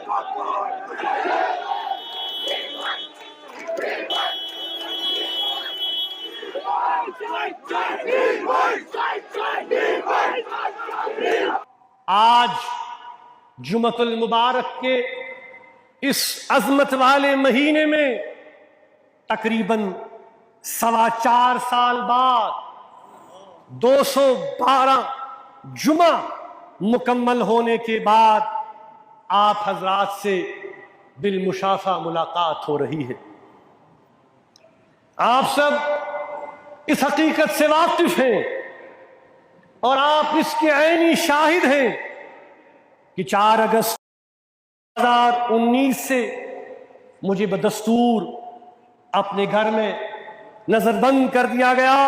آج جمعۃ المبارک کے اس عظمت والے مہینے میں تقریباً 4.25 سال بعد 212 جمعہ مکمل ہونے کے بعد آپ حضرات سے بالمشافہ ملاقات ہو رہی ہے۔ آپ سب اس حقیقت سے واقف ہیں اور آپ اس کے عینی شاہد ہیں کہ 4 اگست 2019 سے مجھے بدستور اپنے گھر میں نظر بند کر دیا گیا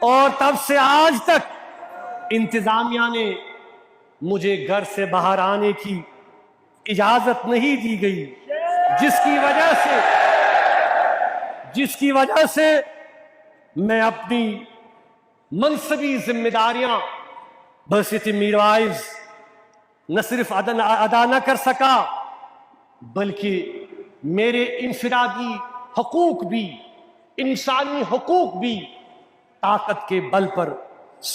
اور تب سے آج تک انتظامیہ نے مجھے گھر سے باہر آنے کی اجازت نہیں دی گئی، جس کی وجہ سے میں اپنی منصبی ذمہ داریاں بحیثیت میروائز نہ صرف ادا نہ کر سکا بلکہ میرے انفرادی حقوق بھی، انسانی حقوق بھی طاقت کے بل پر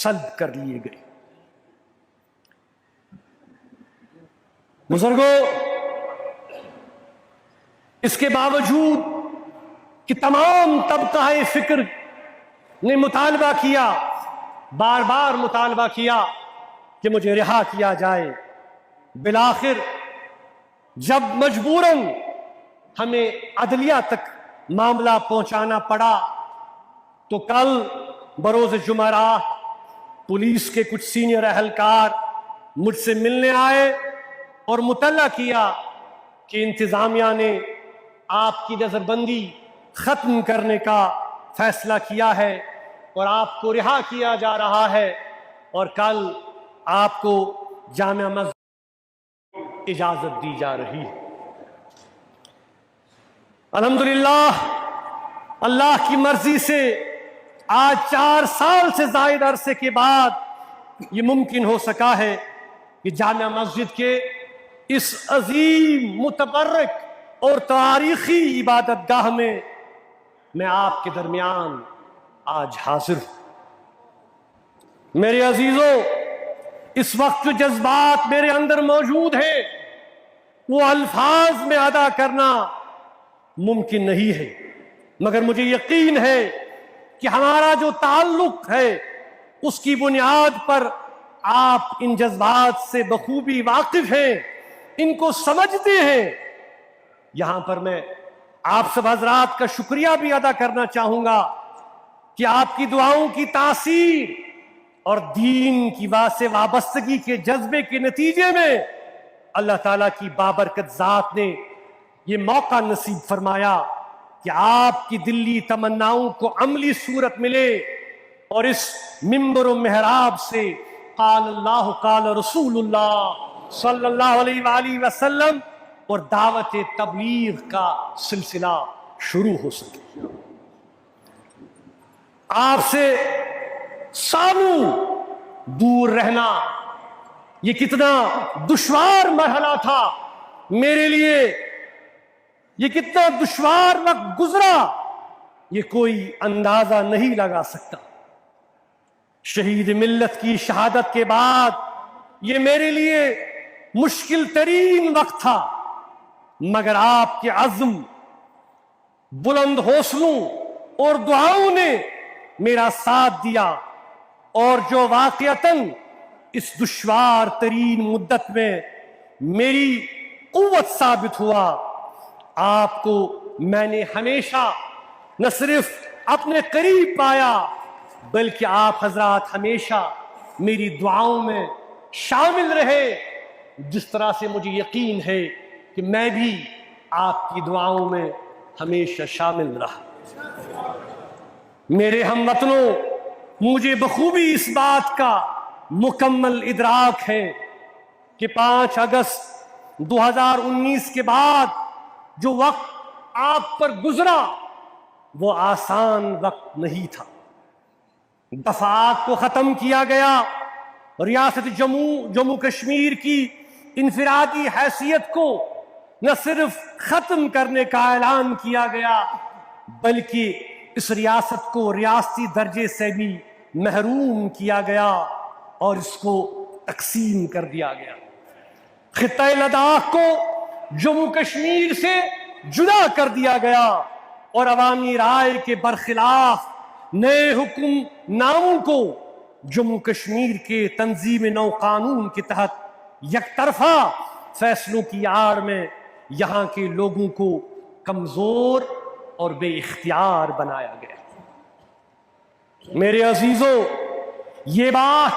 سلب کر لیے گئے۔ بزرگوں، اس کے باوجود کہ تمام طبقہ فکر نے مطالبہ کیا، بار بار مطالبہ کیا کہ مجھے رہا کیا جائے، بالآخر جب مجبوراً ہمیں عدلیہ تک معاملہ پہنچانا پڑا تو کل بروز جمعرات پولیس کے کچھ سینئر اہلکار مجھ سے ملنے آئے اور مطلع کیا کہ انتظامیہ نے آپ کی نظر بندی ختم کرنے کا فیصلہ کیا ہے اور آپ کو رہا کیا جا رہا ہے اور کل آپ کو جامع مسجد اجازت دی جا رہی ہے۔ الحمدللہ اللہ کی مرضی سے آج 4 سال سے زائد عرصے کے بعد یہ ممکن ہو سکا ہے کہ جامع مسجد کے اس عظیم متبرک اور تاریخی عبادت گاہ میں آپ کے درمیان آج حاضر ہوں۔ میرے عزیزوں، اس وقت جو جذبات میرے اندر موجود ہیں وہ الفاظ میں ادا کرنا ممکن نہیں ہے، مگر مجھے یقین ہے کہ ہمارا جو تعلق ہے اس کی بنیاد پر آپ ان جذبات سے بخوبی واقف ہیں، ان کو سمجھتے ہیں۔ یہاں پر میں آپ سب حضرات کا شکریہ بھی ادا کرنا چاہوں گا کہ آپ کی دعاؤں کی تاثیر اور دین کی سے وابستگی کے جذبے کے نتیجے میں اللہ تعالیٰ کی بابرکت ذات نے یہ موقع نصیب فرمایا کہ آپ کی دلی تمناؤں کو عملی صورت ملے اور اس منبر و محراب سے قال اللہ قال رسول اللہ صلی اللہ علیہ وآلہ وسلم اور دعوت تبلیغ کا سلسلہ شروع ہو سکے۔ آپ سے سالوں دور رہنا یہ کتنا دشوار مرحلہ تھا میرے لیے، یہ کتنا دشوار وقت گزرا یہ کوئی اندازہ نہیں لگا سکتا۔ شہید ملت کی شہادت کے بعد یہ میرے لیے مشکل ترین وقت تھا، مگر آپ کے عزم، بلند حوصلوں اور دعاؤں نے میرا ساتھ دیا اور جو واقعتاً اس دشوار ترین مدت میں میری قوت ثابت ہوا، آپ کو میں نے ہمیشہ نہ صرف اپنے قریب پایا بلکہ آپ حضرات ہمیشہ میری دعاؤں میں شامل رہے، جس طرح سے مجھے یقین ہے کہ میں بھی آپ کی دعاؤں میں ہمیشہ شامل رہا۔ میرے ہم وطنوں، مجھے بخوبی اس بات کا مکمل ادراک ہے کہ 5 اگست 2019 کے بعد جو وقت آپ پر گزرا وہ آسان وقت نہیں تھا۔ دفعات کو ختم کیا گیا، ریاست جموں کشمیر کی انفرادی حیثیت کو نہ صرف ختم کرنے کا اعلان کیا گیا بلکہ اس ریاست کو ریاستی درجے سے بھی محروم کیا گیا اور اس کو تقسیم کر دیا گیا۔ خطہ لداخ کو جموں کشمیر سے جدا کر دیا گیا اور عوامی رائے کے برخلاف نئے حکم ناموں کو جموں کشمیر کے تنظیم نو قانون کے تحت یک طرفہ فیصلوں کی آڑ میں یہاں کے لوگوں کو کمزور اور بے اختیار بنایا گیا۔ میرے عزیزوں، یہ بات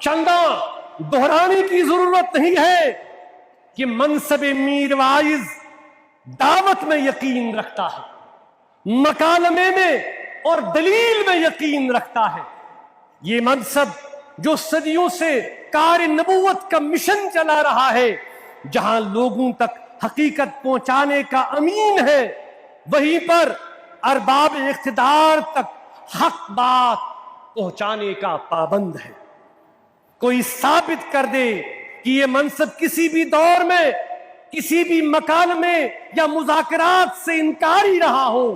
چندہ دہرانے کی ضرورت نہیں ہے کہ منصب میر وائز دعوت میں یقین رکھتا ہے، مکالمے میں اور دلیل میں یقین رکھتا ہے۔ یہ منصب جو صدیوں سے کار نبوت کا مشن چلا رہا ہے، جہاں لوگوں تک حقیقت پہنچانے کا امین ہے، وہیں پر ارباب اقتدار تک حق بات پہنچانے کا پابند ہے۔ کوئی ثابت کر دے کہ یہ منصب کسی بھی دور میں کسی بھی مکالمے یا مذاکرات سے انکاری رہا ہو،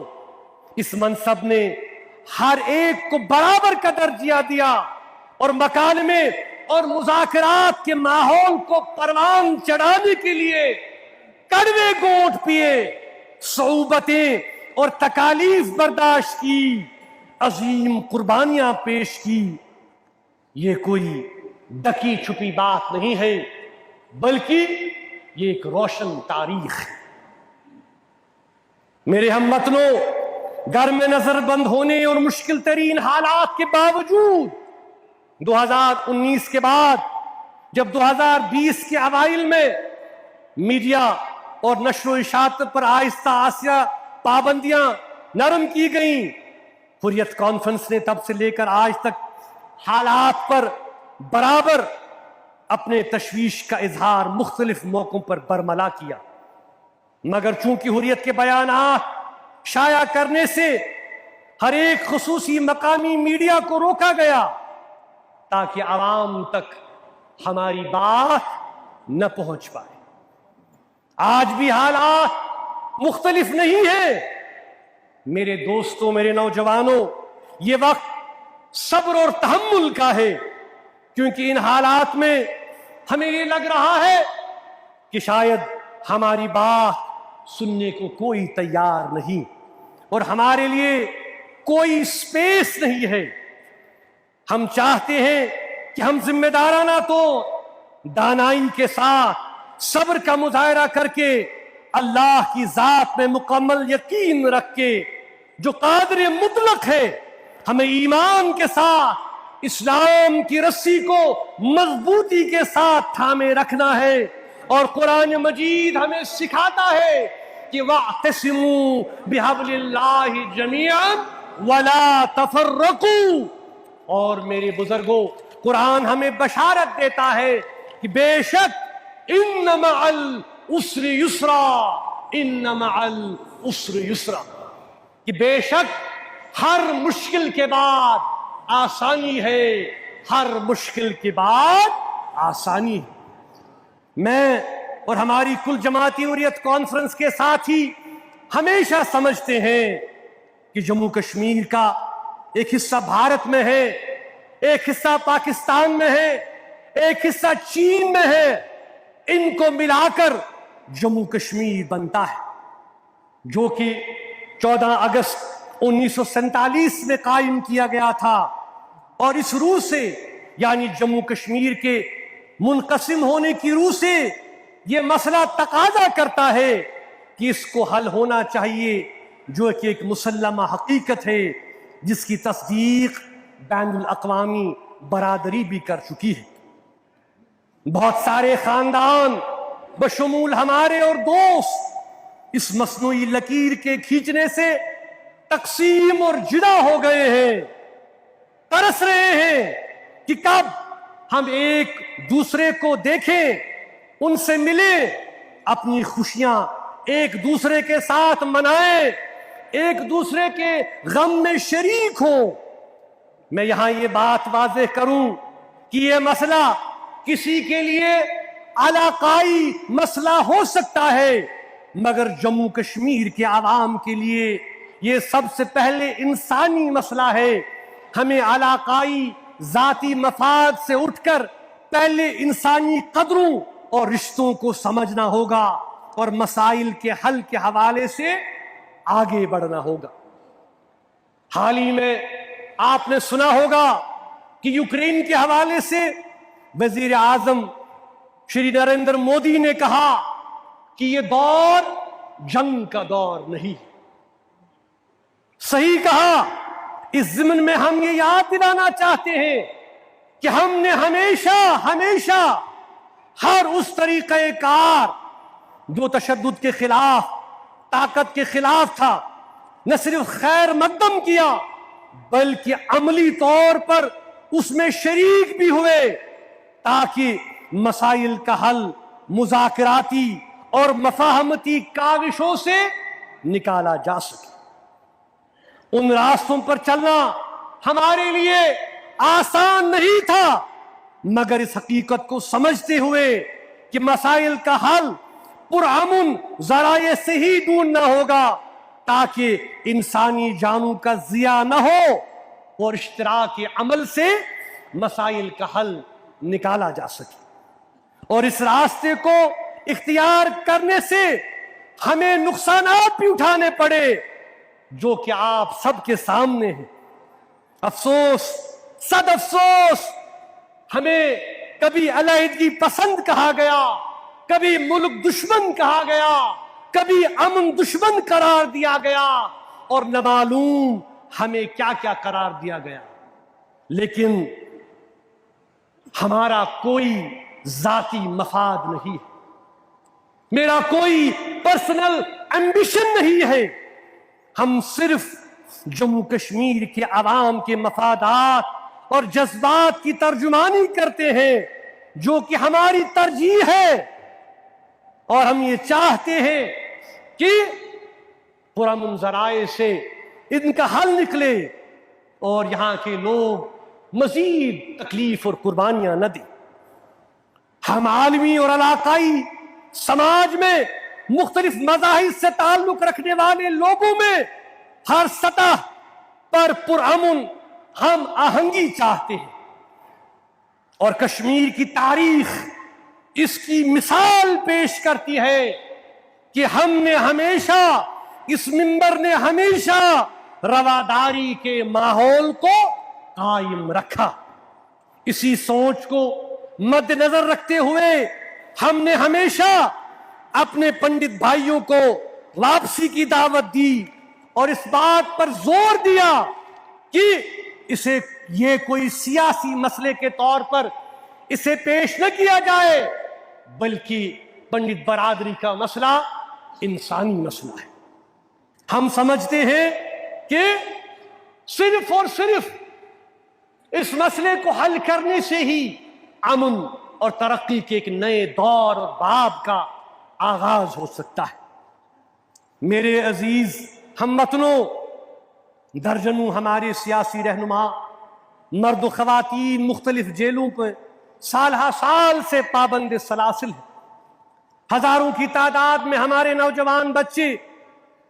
اس منصب نے ہر ایک کو برابر کا درجہ دیا اور مکالمے اور مذاکرات کے ماحول کو پروان چڑھانے کے لیے کڑوے گھونٹ پیے، صعوبتیں اور تکالیف برداشت کی، عظیم قربانیاں پیش کی۔ یہ کوئی ڈکی چھپی بات نہیں ہے بلکہ یہ ایک روشن تاریخ ہے۔ میرے ہم وطنوں، گھر میں نظر بند ہونے اور مشکل ترین حالات کے باوجود 2019 کے بعد جب 2020 کے اوائل میں میڈیا اور نشر و اشاعت پر آہستہ آہستہ پابندیاں نرم کی گئیں، حریت کانفرنس نے تب سے لے کر آج تک حالات پر برابر اپنے تشویش کا اظہار مختلف موقعوں پر برملا کیا، مگر چونکہ حریت کے بیانات شائع کرنے سے ہر ایک خصوصی مقامی میڈیا کو روکا گیا تاکہ عوام تک ہماری بات نہ پہنچ پائے۔ آج بھی حالات مختلف نہیں ہیں۔ میرے دوستوں، میرے نوجوانوں، یہ وقت صبر اور تحمل کا ہے، کیونکہ ان حالات میں ہمیں یہ لگ رہا ہے کہ شاید ہماری بات سننے کو کوئی تیار نہیں اور ہمارے لیے کوئی سپیس نہیں ہے۔ ہم چاہتے ہیں کہ ہم ذمہ دارانہ تو دانائی کے ساتھ صبر کا مظاہرہ کر کے اللہ کی ذات میں مکمل یقین رکھ کے جو قادر مطلق ہے، ہمیں ایمان کے ساتھ اسلام کی رسی کو مضبوطی کے ساتھ تھامے رکھنا ہے، اور قرآن مجید ہمیں سکھاتا ہے کہ وَاعْتَصِمُوا بِحَبْلِ اللَّهِ جَمِيعًا وَلَا تَفَرَّقُوا۔ اور میرے بزرگوں، قرآن ہمیں بشارت دیتا ہے کہ بے شک اِنَّ مَعَ الْعُسْرِ يُسْرًا، اِنَّ مَعَ الْعُسْرِ يُسْرًا، کہ بے شک ہر مشکل کے بعد آسانی ہے، ہر مشکل کے بعد آسانی ہے۔ میں اور ہماری کل جماعتی حریت کانفرنس کے ساتھی ہمیشہ سمجھتے ہیں کہ جموں کشمیر کا ایک حصہ بھارت میں ہے، ایک حصہ پاکستان میں ہے، ایک حصہ چین میں ہے، ان کو ملا کر جموں کشمیر بنتا ہے، جو کہ 14 اگست 1947 میں قائم کیا گیا تھا، اور اس روح سے یعنی جموں کشمیر کے منقسم ہونے کی روح سے یہ مسئلہ تقاضا کرتا ہے کہ اس کو حل ہونا چاہیے، جو کہ ایک مسلمہ حقیقت ہے جس کی تصدیق بین الاقوامی برادری بھی کر چکی ہے۔ بہت سارے خاندان بشمول ہمارے اور دوست اس مصنوعی لکیر کے کھینچنے سے تقسیم اور جدا ہو گئے ہیں، ترس رہے ہیں کہ کب ہم ایک دوسرے کو دیکھیں، ان سے ملیں، اپنی خوشیاں ایک دوسرے کے ساتھ منائیں، ایک دوسرے کے غم میں شریک ہوں۔ میں یہاں یہ بات واضح کروں کہ یہ مسئلہ کسی کے لیے علاقائی مسئلہ ہو سکتا ہے، مگر جموں کشمیر کے عوام کے لیے یہ سب سے پہلے انسانی مسئلہ ہے۔ ہمیں علاقائی ذاتی مفاد سے اٹھ کر پہلے انسانی قدروں اور رشتوں کو سمجھنا ہوگا اور مسائل کے حل کے حوالے سے آگے بڑھنا ہوگا۔ حال ہی میں آپ نے سنا ہوگا کہ یوکرین کے حوالے سے وزیر اعظم شری نریندر مودی نے کہا کہ یہ دور جنگ کا دور نہیں۔ صحیح کہا۔ اس ضمن میں ہم یہ یاد دلانا چاہتے ہیں کہ ہم نے ہمیشہ ہر اس طریقہ کار جو تشدد کے خلاف، طاقت کے خلاف تھا، نہ صرف خیر مقدم کیا بلکہ عملی طور پر اس میں شریک بھی ہوئے تاکہ مسائل کا حل مذاکراتی اور مفاہمتی کاوشوں سے نکالا جا سکے۔ ان راستوں پر چلنا ہمارے لیے آسان نہیں تھا، مگر اس حقیقت کو سمجھتے ہوئے کہ مسائل کا حل پرامن ذرائع سے ہی ڈھونڈنا ہوگا تاکہ انسانی جانوں کا ضیاع نہ ہو اور اشتراک عمل سے مسائل کا حل نکالا جا سکے۔ اور اس راستے کو اختیار کرنے سے ہمیں نقصانات بھی اٹھانے پڑے جو کہ آپ سب کے سامنے ہیں۔ افسوس، صد افسوس، ہمیں کبھی علیحدگی پسند کہا گیا، کبھی ملک دشمن کہا گیا، کبھی امن دشمن قرار دیا گیا، اور نہ معلوم ہمیں کیا کیا قرار دیا گیا۔ لیکن ہمارا کوئی ذاتی مفاد نہیں ہے، میرا کوئی پرسنل ایمبیشن نہیں ہے۔ ہم صرف جموں کشمیر کے عوام کے مفادات اور جذبات کی ترجمانی کرتے ہیں جو کہ ہماری ترجیح ہے، اور ہم یہ چاہتے ہیں کہ پرامن ذرائع سے ان کا حل نکلے اور یہاں کے لوگ مزید تکلیف اور قربانیاں نہ دیں۔ ہم عالمی اور علاقائی سماج میں مختلف مذاہب سے تعلق رکھنے والے لوگوں میں ہر سطح پر پرامن ہم آہنگی چاہتے ہیں، اور کشمیر کی تاریخ اس کی مثال پیش کرتی ہے کہ ہم نے ہمیشہ، اس منبر نے ہمیشہ رواداری کے ماحول کو قائم رکھا۔ اسی سوچ کو مد نظر رکھتے ہوئے ہم نے ہمیشہ اپنے پنڈت بھائیوں کو واپسی کی دعوت دی اور اس بات پر زور دیا کہ اسے یہ کوئی سیاسی مسئلے کے طور پر اسے پیش نہ کیا جائے، بلکہ پنڈت برادری کا مسئلہ انسانی مسئلہ ہے۔ ہم سمجھتے ہیں کہ صرف اور صرف اس مسئلے کو حل کرنے سے ہی امن اور ترقی کے ایک نئے دور اور باب کا آغاز ہو سکتا ہے۔ میرے عزیز ہم وطنوں، درجنوں ہمارے سیاسی رہنما، مرد و خواتین مختلف جیلوں پہ سال ہا سال سے پابند سلاسل ہیں۔ ہزاروں کی تعداد میں ہمارے نوجوان بچے،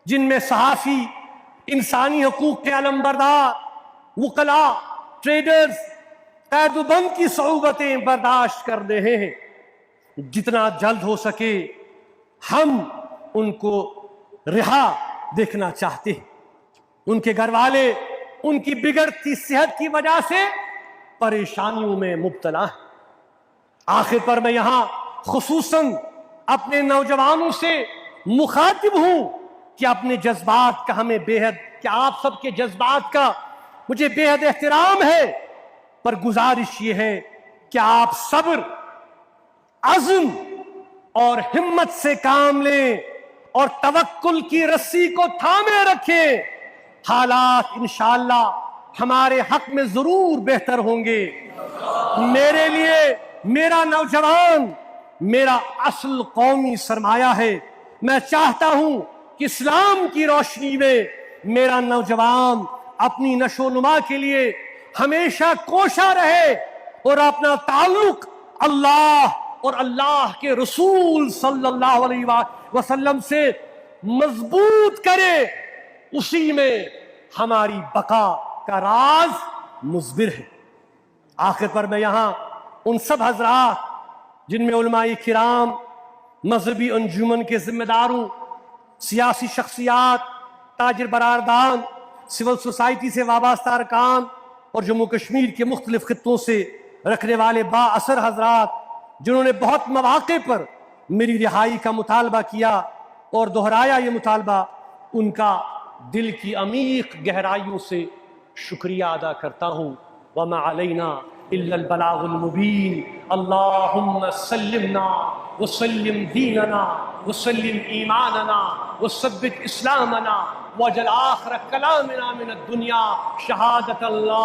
جن میں صحافی، انسانی حقوق کے علمبردار، وکلاء، ٹریڈرز، قید و بند کی صعوبتیں برداشت کر رہے ہیں۔ جتنا جلد ہو سکے ہم ان کو رہا دیکھنا چاہتے ہیں۔ ان کے گھر والے ان کی بگڑتی صحت کی وجہ سے پریشانیوں میں مبتلا ہیں۔ آخر پر میں یہاں خصوصاً اپنے نوجوانوں سے مخاطب ہوں کہ اپنے جذبات کا ہمیں کہ آپ سب کے جذبات کا مجھے بے حد احترام ہے، پر گزارش یہ ہے کہ آپ صبر، عزم اور ہمت سے کام لیں اور توکل کی رسی کو تھامے رکھیں۔ حالات انشاءاللہ ہمارے حق میں ضرور بہتر ہوں گے۔ میرے لیے میرا نوجوان میرا اصل قومی سرمایہ ہے۔ میں چاہتا ہوں کہ اسلام کی روشنی میں میرا نوجوان اپنی نشو و نما کے لیے ہمیشہ کوشاں رہے اور اپنا تعلق اللہ اور اللہ کے رسول صلی اللہ علیہ وسلم سے مضبوط کرے، اسی میں ہماری بقا کا راز مضمر ہے۔ آخر پر میں یہاں ان سب حضرات جن میں علماء کرام، مذہبی انجمن کے ذمہ داروں، سیاسی شخصیات، تاجر برادران، سول سوسائٹی سے وابستہ ارکان اور جموں کشمیر کے مختلف خطوں سے رکھنے والے با اثر حضرات جنہوں نے بہت مواقع پر میری رہائی کا مطالبہ کیا اور دہرایا یہ مطالبہ، ان کا دل کی عمیق گہرائیوں سے شکریہ ادا کرتا ہوں۔ وما علینا الا البلاغ المبین۔ اللہم سلمنا وسلم دیننا وسلم ایماننا وثبت اسلامنا واجعل آخر کلامنا من الدنیا شہادت لا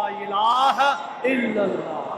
الہ الا اللہ۔